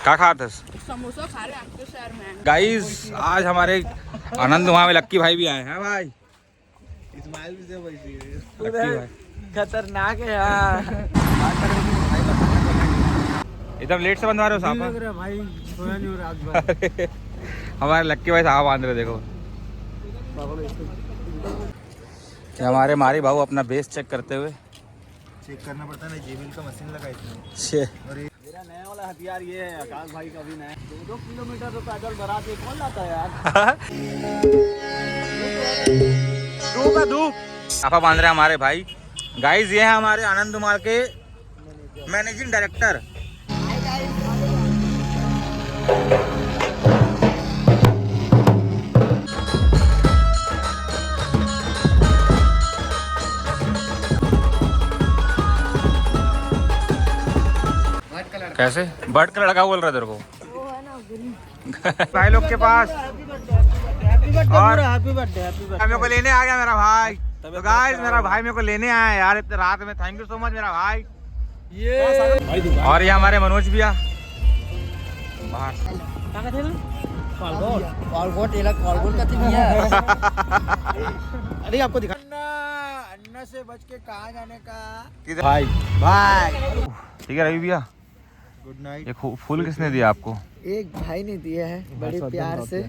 क्या खाते समोसा खा रहे हैं आपके शहर में। गाइस आज हमारे आनंद वहाँ में लक्की भाई भी आए हैं भाई। इस्माइल भी से वैसी है। लक्की भाई खतरनाक है यार। एकदम लेट से बंधवा रहे हो साहब। लग रहा है भाई, सोया नहीं हो रात भर। हमारे लक्की भाई साहब बांध रहे देखो। हमारे मारी भाऊ अपना बेस चेक करते हुए। चेक करना पड़ता है ना, जेबीएल का मशीन लगा इसमें। और मेरा नया वाला हथियार ये है, आकाश भाई का भी नया। 2 किलोमीटर तो पैदल बरात ये कौन लाता है यार। धूप आपा बांध रहे हैं हमारे भाई। गाइस ये है हमारे आनंद कुमार के मैनेजिंग डायरेक्टर। कैसे बर्ड का लड़का बोल रहा है तेरे को? भाई लोग के पास और हैप्पी बर्थडे मेरे को लेने आ गया मेरा भाई। तो गाइस मेरा भाई मेरे को लेने आया यार इतने रात में। थैंक यू सो मच मेरा भाई। ये और ये हमारे मनोज भैया बाहर। अरे आपको दिखा अन्ना से बच के कहाँ जाने का। भाई भाई ठीक है रवि भैया। Good night. ये फूल किसने दिया आपको? एक भाई ने दिया है बड़े प्यार से।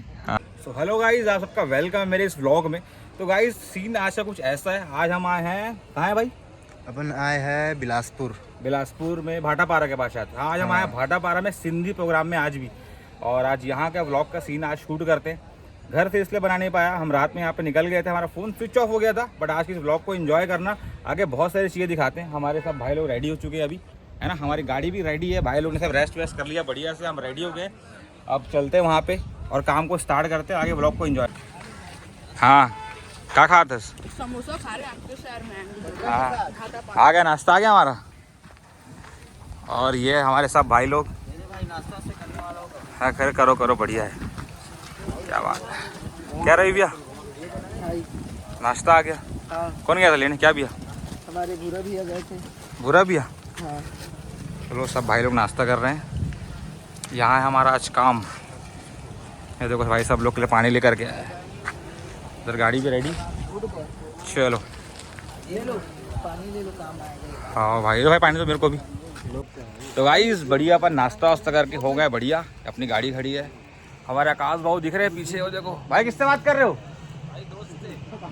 सो हेलो गाइस, आप सबका वेलकम मेरे इस व्लॉग में। तो गाइस सीन आज का कुछ ऐसा है। आज हम आए हैं, कहाँ है भाई? अपन आए हैं बिलासपुर में भाटापारा के पास शायद। हाँ आज हम आए हैं भाटापारा में सिंधी प्रोग्राम में आज भी। और आज यहाँ का व्लॉग का सीन आज शूट करते हैं। घर से इसलिए बना नहीं पाया, हम रात में यहाँ पे निकल गए थे, हमारा फ़ोन स्विच ऑफ हो गया था। बट आज के इस व्लॉग को एंजॉय करना, आगे बहुत सारी चीज़ें दिखाते हैं। हमारे सब भाई लोग रेडी हो चुके हैं अभी, है ना। हमारी गाड़ी भी रेडी है, भाई लोग ने सब रेस्ट वेस्ट कर लिया बढ़िया से, हम रेडी हो गए। अब चलते हैं वहाँ पे और काम को स्टार्ट करते हैं, आगे व्लॉग को एंजॉय। हाँ क्या खाते? समोसा खा रहे हैं आपके शहर में। हाँ आ गया, नाश्ता आ गया हमारा। और ये हमारे सब भाई लोग। हाँ करो करो बढ़िया है, क्या बात है। क्या रही भैया नाश्ता आ गया? कौन गया था लेने, क्या भैया? हमारे बुरा भी आ गए थे। बुरा भैया? हाँ। चलो सब भाई लोग नाश्ता कर रहे हैं। यहाँ है हमारा आज काम। ये देखो भाई सब लोग के लिए पानी लेकर के आया है। इधर गाड़ी भी रेडी। चलो ले लो पानी, ले लो, काम आएगा। हाँ भाई पानी तो मेरे को भी। तो गाइस बढ़िया अपन नाश्ता वास्ता करके हो गए बढ़िया। अपनी गाड़ी खड़ी है, हमारे आकाश भाऊ दिख रहे हैं पीछे। वो देखो भाई, किससे बात कर रहे हो?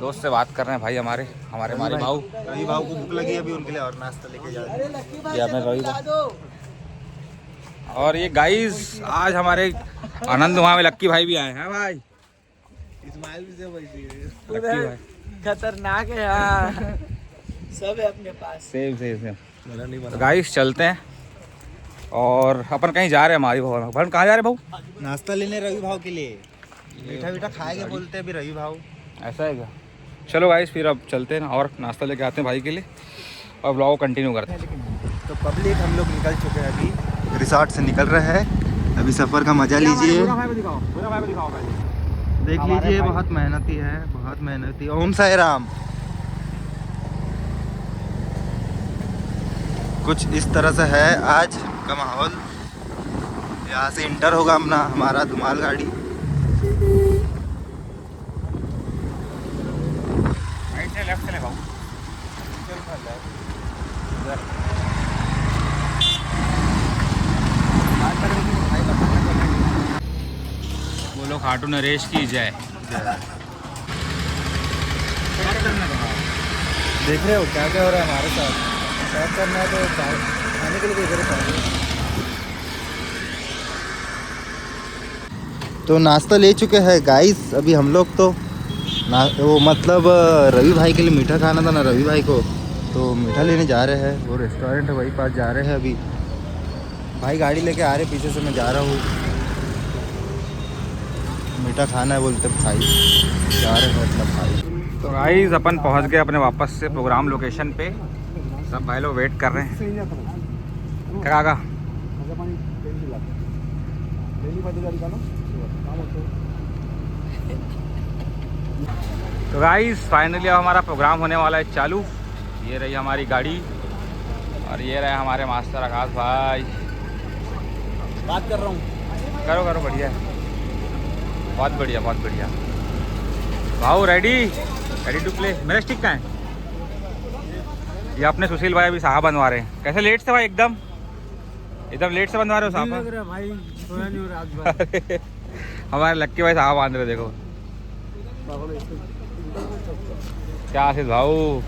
दोस्त से बात कर रहे हैं भाई हमारे मारे भाऊ। रवि भाव को भूख लगी अभी, उनके लिए और नाश्ता लेके जा रहे हैं। ये अपने रवि भाऊ। और ये गाइस आज हमारे आनंद वहाँ में लक्की भाई भी आए हैं भाई। इस्माइल भी से वैसी है। लक्की भाई खतरनाक है यार। सब है अपने पास। सेम। तो गाइस चलते हैं और अपन कहीं जा रहे हैं हमारी भाव। अपन कहाँ जा रहे हैं भाऊ? नाश्ता लेने रवि भाव के लिए। मीठा खाएंगे बोलते हैं अभी रवि भाव। ऐसा है क्या? चलो गाइस फिर अब चलते हैं और नाश्ता लेके आते हैं भाई के लिए और ब्लॉग कंटिन्यू करते हैं। तो पब्लिक हम लोग निकल चुके हैं, अभी रिसोर्ट से निकल रहे हैं। अभी सफ़र का मजा लीजिए, देख लीजिए। बहुत मेहनती है, बहुत मेहनती। ओम साई राम। कुछ इस तरह से है आज का माहौल। यहाँ से इंटर होगा हमारा धुमाल गाड़ी। लेफ्ट चले भाऊ। बोलो खाटू नरेश की जय। देख रहे हो क्या क्या हो रहा है हमारे साथ। शॉप करना है तो खाने के लिए इधर चाहिए। तो नाश्ता ले चुके हैं गाइस अभी हम लोग। तो वो मतलब रवि भाई के लिए मीठा खाना था ना रवि भाई को, तो मीठा लेने जा रहे हैं। वो रेस्टोरेंट है वही पास जा रहे हैं अभी। भाई गाड़ी लेके आ रहे, पीछे से मैं जा रहा हूँ। मीठा खाना है बोलते भाई, जा रहे हैं मतलब भाई। तो गाइस अपन पहुंच गए अपने वापस से प्रोग्राम लोकेशन पे। सब भाई लोग वेट कर रहे हैं। क्या काका? तो गाइस फाइनली अब हमारा प्रोग्राम होने वाला है चालू। ये रही हमारी गाड़ी और ये रहे हमारे मास्टर आकाश भाई। बात कर रहा हूँ। करो करो, बढ़िया है, बहुत बढ़िया बहुत बढ़िया। भाऊ रेडी रेडी टू प्ले। मेरा स्टिक कहाँ है? ये अपने सुशील भाई अभी साहा बनवा रहे हैं। कैसे लेट से भाई? एकदम एकदम लेट से बनवा रहे हो साहा? लग रहा है भाई, सोया नहीं हो रहा आज भर। हमारे लक्की भाई साहा बांध रहे, देखो क्या आशीष भाऊ।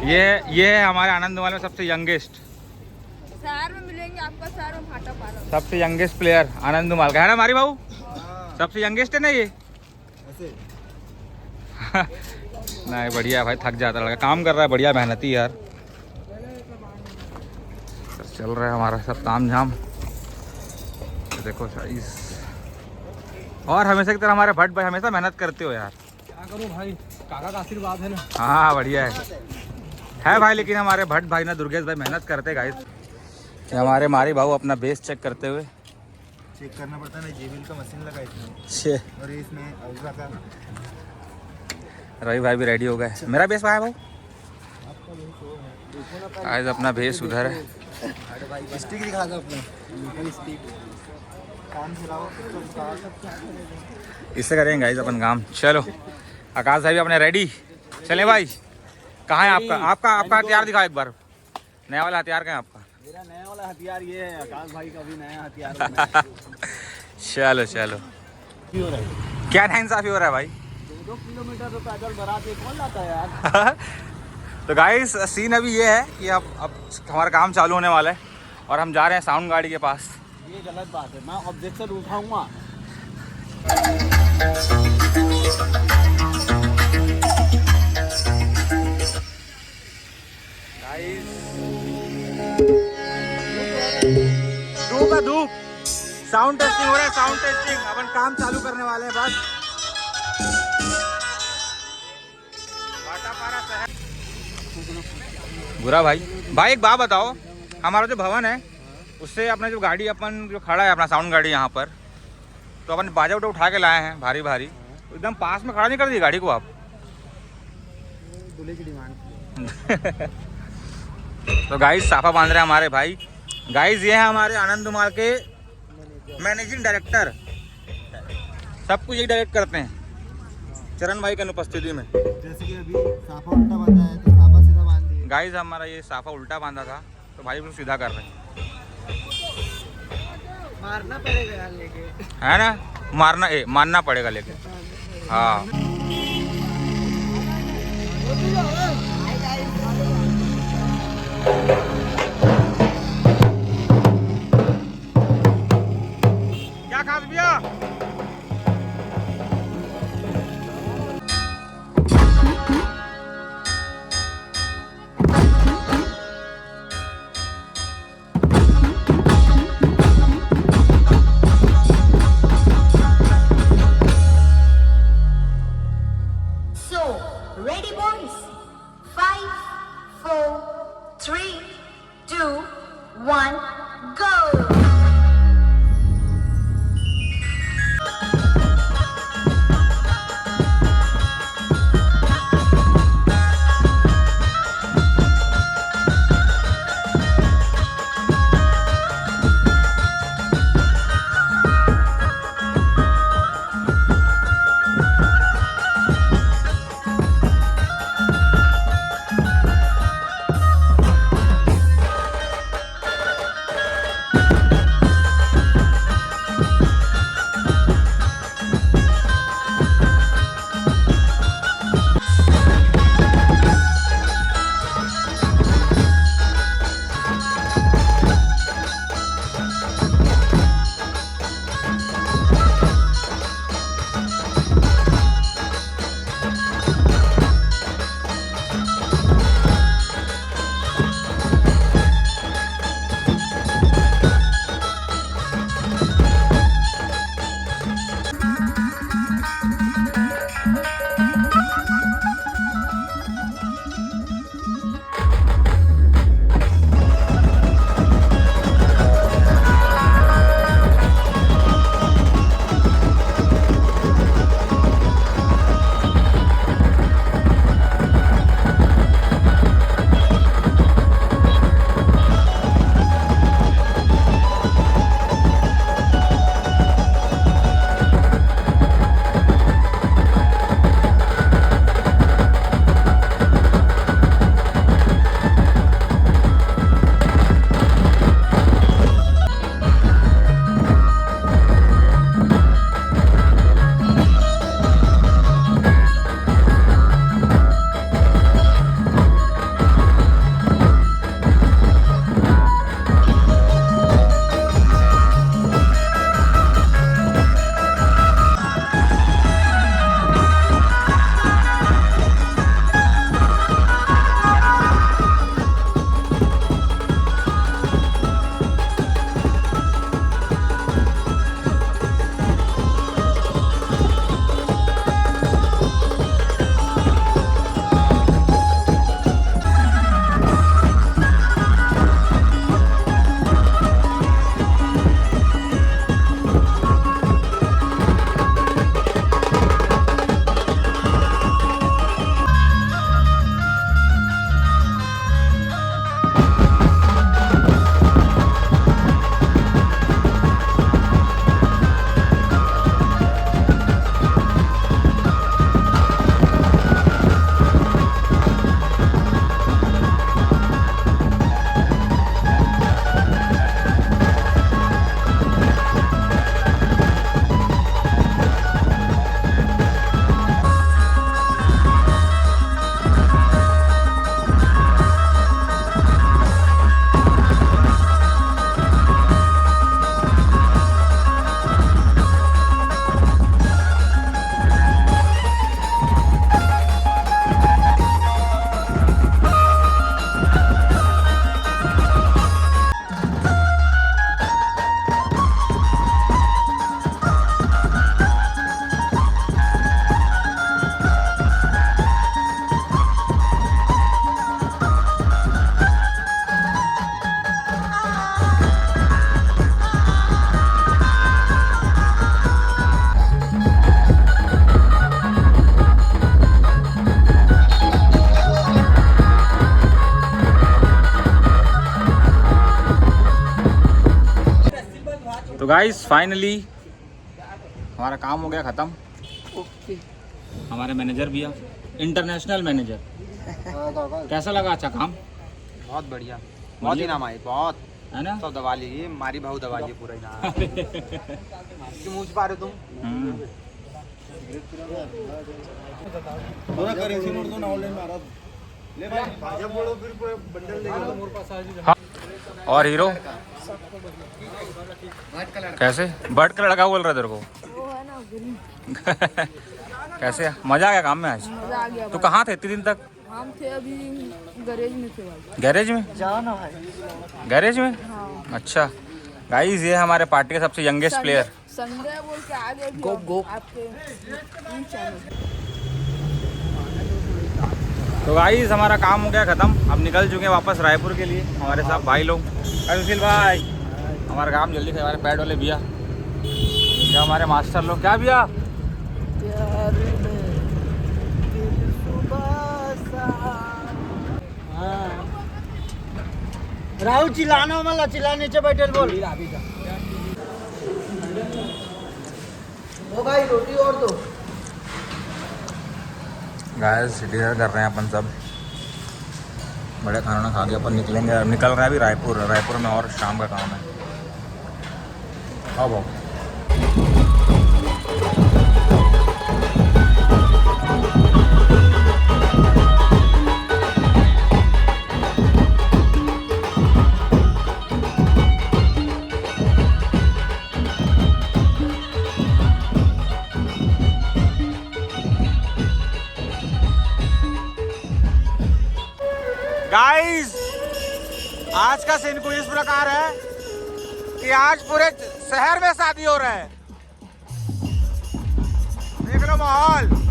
ये है हमारे आनंदवाल में सबसे यंगेस्ट, शहर में मिलेंगे आपका, शहर में भाटा पारा। सबसे यंगेस्ट प्लेयर आनंदवाल का है ना हमारी भाऊ? सबसे यंगेस्ट है ना ये? नहीं बढ़िया है भाई, थक जाता लड़का, काम कर रहा है, बढ़िया मेहनती यार। चल रहा है हमारा सब ताम झाम, देखो साइज। और हमेशा की तरह हमारे भट्ट भाई हमेशा मेहनत करते हो यार। क्या करूँ भाई, काका का आशीर्वाद है ना। हाँ बढ़िया है भाई। लेकिन हमारे भट्ट भाई ना, दुर्गेश भाई मेहनत करते गाइस। हमारे मारी भाऊ अपना बेस चेक करते हुए। चेक करना पड़ता है ना, जेबिल का मशीन लगा इसमें, और ये इसमें अल्ट्रा का। रवि भाई भी रेडी हो गए। मेरा बेस कहाँ है भाऊ? आज अपना बेस उधर है। स्टिक दिखा दो अपना, स्टिक काम चलाओ। इससे करेंगे गाइस अपन काम। चलो आकाश भाई भी अपने रेडी। चले भाई, कहाँ है आपका आपका आपका हथियार दिखाओ एक बार, नया वाला हथियार कहाँ है आपका? मेरा नया वाला हथियार ये है, आकाश भाई का भी नया हथियार बना है। चलो चलो, हो रहा है। क्या नाइंसाफी हो रहा है भाई? 2 किलोमीटर तो पैदल बारात ये कौन लाता है यार। तो गाइस सीन अभी ये है कि अब हमारा काम चालू होने वाला है और हम जा रहे हैं साउंड गाड़ी के पास। ये गलत बात है, मैं ऑब्जेक्शन उठाऊंगा। धूप है धूप, साउंड टेस्टिंग हो रहा है, साउंड टेस्टिंग। अपन काम चालू करने वाले हैं बस। भाटापारा शहर बुरा भाई। भाई एक बात बताओ, हमारा जो भवन है उससे अपने जो गाड़ी अपन जो खड़ा है अपना साउंड गाड़ी यहाँ पर, तो अपन बाजा उठा उठा के लाए हैं भारी भारी, तो एकदम पास में खड़ा नहीं कर दी गाड़ी को आप? दूल्हे की डिमांड। तो गाइस साफा बांध रहे हैं हमारे भाई। गाइस ये है हमारे आनंदमाल के मैनेजिंग डायरेक्टर, सब कुछ यही डायरेक्ट करते हैं चरण भाई की अनुपस्थिति में। जैसे कि अभी साफा उल्टा बांधा है तो साफा सीधा बांध दिए। गाइस हमारा ये साफा उल्टा बांधा था तो भाई उसको सीधा कर रहे हैं, मारना पड़ेगा यार लेके, है ना? मानना पड़ेगा लेके। हाँ क्या खास भैया? So, ready boys? 5, 4, 3, तो गाइस फाइनली हमारा काम हो गया ख़त्म। ओके। हमारे मैनेजर भैया, इंटरनेशनल मैनेजर, कैसा लगा? अच्छा काम, बहुत बढ़िया, बहुत ही नाम आए, बहुत है ना? सब दबा लीजिए, मारी भाव दबा लीजिए पूरा यहाँ। क्यों मुझ पा रहे तुम? और हीरो कैसे? बर्ड कलर लगा बोल रहा है तेरे को? वो है ना ग्रीन। कैसे मजा आ गया काम में आज? मजा आ गया तो भाई। कहाँ थे इतने दिन तक? हम थे अभी गैरेज में थे भाई। गैरेज में? जाओ ना भाई। गैरेज में? हाँ। अच्छा गाइस, ये हमारे पार्टी का सबसे यंगेस्ट प्लेयर। संडे बोल के आ गए आपके चैनल। तो गाइस हमारा काम हो गया ख़त्म, अब निकल चुके हैं वापस रायपुर के लिए हमारे साथ भाई लोग। सुशील भाई, हमारा काम जल्दी से, हमारे पैड वाले भैया, क्या हमारे मास्टर लोग, क्या भैया? राहुल चिल्लाना वाला, चिल्ला नीचे बैठे बोल। ओ भाई रोटी और दो। गाइस डिनर कर रहे हैं अपन सब, बड़े खाना खा के अपन निकलेंगे, निकल रहे हैं अभी रायपुर। रायपुर में और शाम का काम है। आओ भाऊ। गाइस आज का सीन कुछ इस प्रकार है कि आज पूरे शहर में शादी हो रहा है, देख लो माहौल।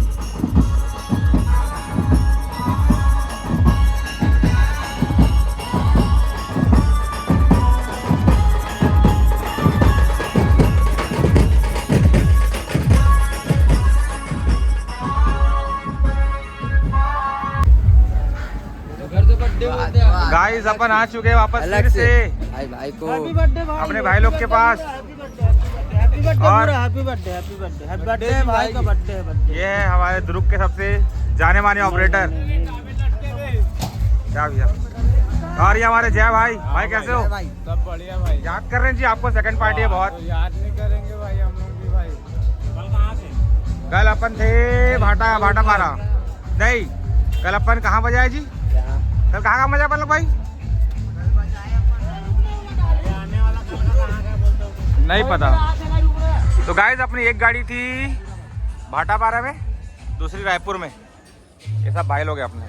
गाइस अपन आ चुके हैं वापस फिर से भाई को अपने भाई लोग के पास। और हैप्पी बर्थडे भाई का बर्थडे। ये है हमारे दुर्ग के सबसे जाने माने ऑपरेटर, क्या भैया। और ये हमारे जय भाई। भाई कैसे हो? सब बढ़िया भाई। याद कर रहे हैं जी आपको, सेकंड पार्टी है बहुत। याद नहीं करेंगे भाई हम लोग भी भाई। कल कहाँ थे? कल अपन थे भाटा पारा। नहीं, कल अपन कहाँ बजाए जी? कल कहाँ का मजा अपन भाई? नहीं पता। तो गाइस अपनी एक गाड़ी थी भाटापारा में, दूसरी रायपुर में। ये सब भाई लोग हैं अपने।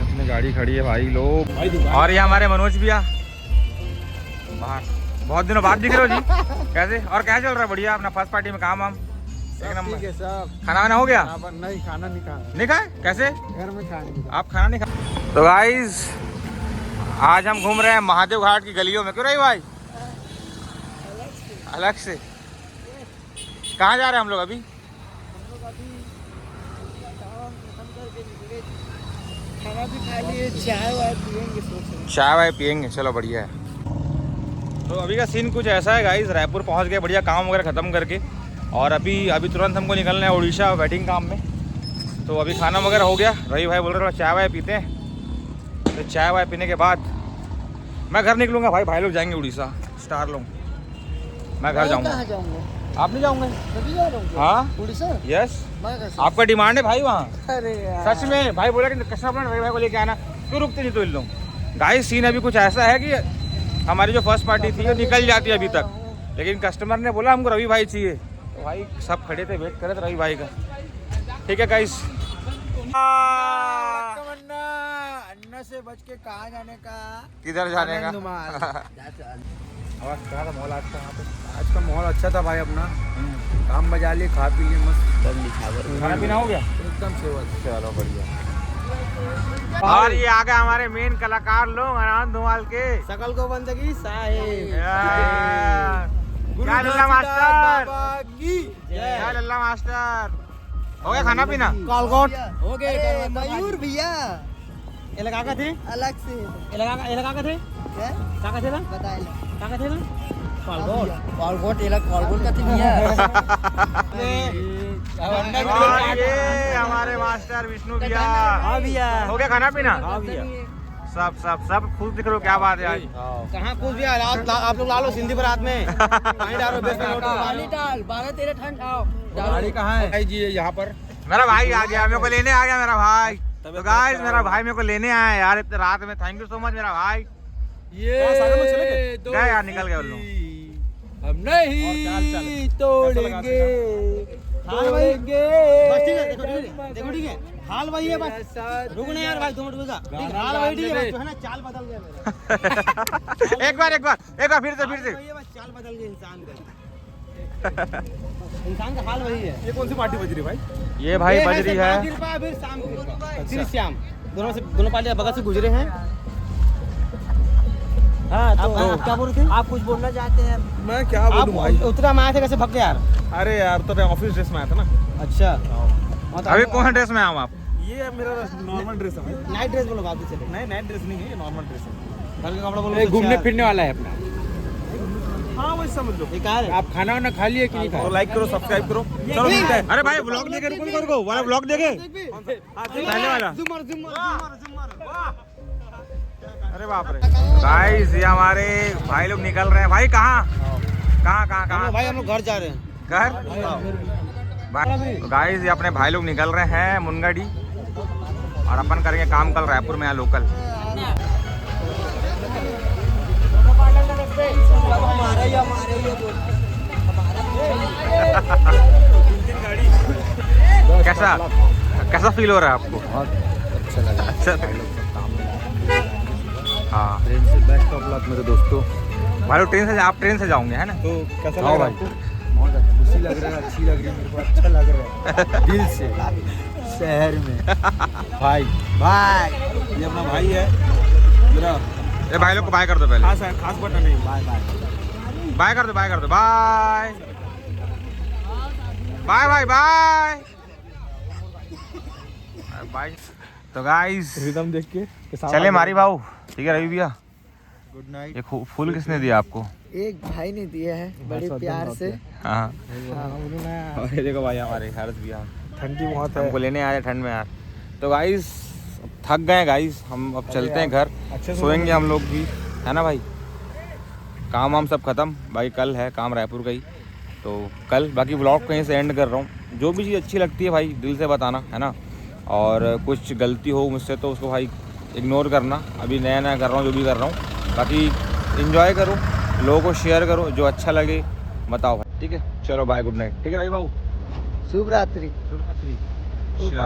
अपनी गाड़ी खड़ी है भाई लोग। और ये हमारे मनोज भैया बाहर, बहुत दिनों बाद दिख रहे हो जी। कैसे और क्या चल रहा है? बढ़िया, अपना फर्स्ट पार्टी में काम हम एक नंबर। ठीक है सब। खाना वाना हो गया? नहीं, खाना नहीं खा। नहीं खाए? कैसे? घर में खाएंगे। आप खाना नहीं खा? तो गाइस आज हम घूम रहे हैं महादेव घाट की गलियों में। क्यों रही भाई? अलग से कहाँ जा रहे हैं हम लोग अभी? खाना भी खा लिए, चाय वाय पियेंगे सोच रहे। चाय वाय पियेंगे, चलो बढ़िया है। तो अभी का सीन कुछ ऐसा है गाइस, रायपुर पहुंच गए बढ़िया काम वगैरह ख़त्म करके, और अभी तुरंत हमको निकलना है उड़ीसा वेडिंग काम में। तो अभी खाना वगैरह हो गया, रवि भाई बोल रहे थे चाय वाय पीते हैं। तो चाय वाय पीने के बाद मैं घर निकलूँगा भाई। भाई लोग जाएंगे उड़ीसा, स्टार लोग। मैं घर जाऊँगा। आप नहीं जाऊँगे? हाँ उड़ीसा? यस, आपका डिमांड है भाई वहाँ। अरे यार। सच में भाई बोला कि कस्टमर रवि भाई को लेके आना, क्यों रुकते नहीं तो इन लोग। गाइस सीन अभी कुछ ऐसा है कि हमारी जो फर्स्ट पार्टी थी वो निकल जाती है अभी तक, लेकिन कस्टमर ने बोला हमको रवि भाई चाहिए। तो भाई सब खड़े थे, वेट कर रहे थे रवि भाई का। ठीक है गाइस। अन्ना से बच के कहाँ जाने का? किधर जाने का? माहौल आज का यहाँ पे, आज का माहौल अच्छा था भाई अपना। काम बजा लिए, खा पी लिए मस्त। खाना पीना हो गया एकदम सेवा। चलो बढ़िया। और ये आ गए हमारे मेन कलाकार लोग, आनंद धुमाल के। सकल को बंदगी साहेब। क्या लल्ला मास्टर, बाबा की क्या लल्ला मास्टर। हो गया खाना पीना? कालकोट हो गए मयूर भैया ये लगा के थे अलग से ये लगा के थे है क्या थे ना बताए क्या थे ना कॉलगोट ये कॉलगोट का थी भैया और ये हमारे मास्टर विष्णु भैया। हाँ भैया हो गया खाना पीना? हाँ भैया सब खुश दिख रहे हो, क्या बात है आज? कहाँ कुछ भी आप लोग ला लो सिंधी बारात में पानी डालो पानी डाल 12-13 ठंड आओ गाड़ी कहाँ है भाई जी? यहाँ पर मेरा भाई आ गया, मेरे को लेने आ गया मेरा भाई। तो गाइस मेरा भाई मेरे को लेने आया यार इतने रात में। थैंक यू सो मच मेरा भाई। ये गए यार, निकल गए उन लोग। हम नहीं तोड़ेंगे तोड़ेंगे। देखो ठीक है हाल वही है बस रुकना यार भाई 2 मिनट रुका हाल वही ठीक है बस जो है ना चाल बदल गया मेरा एक बार फिर से वही है बस चाल बदल गई इंसान का हाल वही है ये कौन सी पार्टी बज रही भाई? ये भाई बज रही है। फिर शाम को फिर शाम दोनों पार्टियां बगल से गुजरे हैं। हाँ तो आप क्या बोल रहे थे? आप कुछ बोलना चाहते हैं? मैं क्या बोलूं भाई? उतरा में आए थे कैसे भग गए यार? अरे यार तो मैं ऑफिस ड्रेस में आया था ना। अच्छा अभी कौन सा ड्रेस में आऊँ आप? ये मेरा नॉर्मल ड्रेस है भाई। नाइट ड्रेस बोलो आप भी चले नहीं नाइट ड्रेस नहीं है, ये नॉर्मल ड्रेस है। घर का कपड़ा बोलो ये तो घूमने अच्छा। फिरने वाला है अपना। हाँ वही समझ लो। ये कहा है आप खाना वाना खा लिए कि नहीं खाया? तो लाइक करो सब्सक्राइब करो। चलो मिलते हैं। अरे भाई ब्लॉग देखे रुको वाला ब्लॉग देखे पहले वाला। अरे बाप रे गाइस ये हमारे भाई लोग निकल रहे हैं। भाई कहाँ भाई हम लोग घर जा रहे हैं घर? तो गाइस ये अपने भाई लोग निकल रहे हैं मुनगढ़ी और अपन करेंगे काम कल रायपुर में यहाँ लोकल। कैसा फील हो रहा है आपको? बहुत अच्छा लगा। अच्छा हाँ ट्रेन से बेस्ट ऑफ लक मेरे दोस्तों। भाई लोग ट्रेन से आप ट्रेन से जाओगे है ना? तो कैसा हाँ लग रहा है भाई। आपको? बहुत खुशी लग रहा है, अच्छी लग रही है, मेरे को अच्छा लग रहा है दिल से। शहर में भाई ये अपना भाई है मेरा। ये भाई लोग को बाय कर दो पहले। खास बटन नहीं। बाय बाय कर दो बाय बाय। तो गाइस रिदम देख के चले मारी भाऊ। ठीक है रवि भैया। Good night. ये फूल किसने दिया आपको? एक भाई ने दिया है बड़े प्यार से हाँ और ये देखो भाई हमारे हर्ष भैया ठंडी बहुत है। हमको लेने आए ठंड में यार। तो गाइस थक गए गाइस, हम अब चलते हैं घर, अच्छे से सोएंगे हम लोग भी है ना भाई। काम वाम सब खत्म भाई, कल है काम रायपुर का ही। तो कल बाकी व्लॉग कहीं से एंड कर रहा हूँ। जो भी चीज़ अच्छी लगती है भाई दिल से बताना है ना, और कुछ गलती हो मुझसे तो उसको भाई इग्नोर करना। अभी नया कर रहा हूँ जो भी कर रहा हूँ। बाकी इन्जॉय करो, लोगों को शेयर करो, जो अच्छा लगे बताओ भाई। ठीक है चलो बाय गुड नाइट। ठीक है भाई भाऊ शुभ रात्रि। चलो